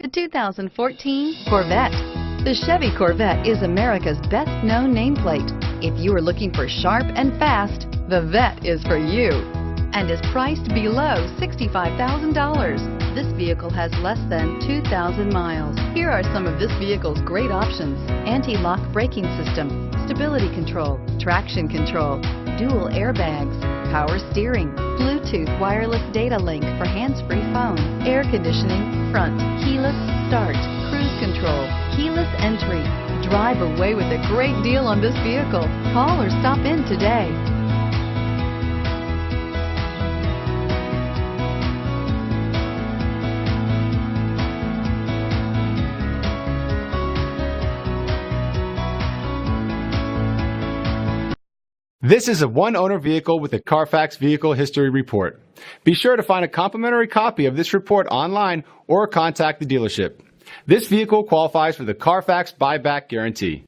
The 2014 Corvette. The Chevy Corvette is America's best-known nameplate. If you are looking for sharp and fast, the Vette is for you and is priced below $65,000. This vehicle has less than 2,000 miles. Here are some of this vehicle's great options: anti-lock braking system, stability control, traction control, dual airbags, power steering, Bluetooth wireless data link for hands-free phone, air conditioning, front, keyless start, cruise control, keyless entry. Drive away with a great deal on this vehicle. Call or stop in today. This is a one-owner vehicle with a Carfax Vehicle History Report. Be sure to find a complimentary copy of this report online or contact the dealership. This vehicle qualifies for the Carfax Buyback Guarantee.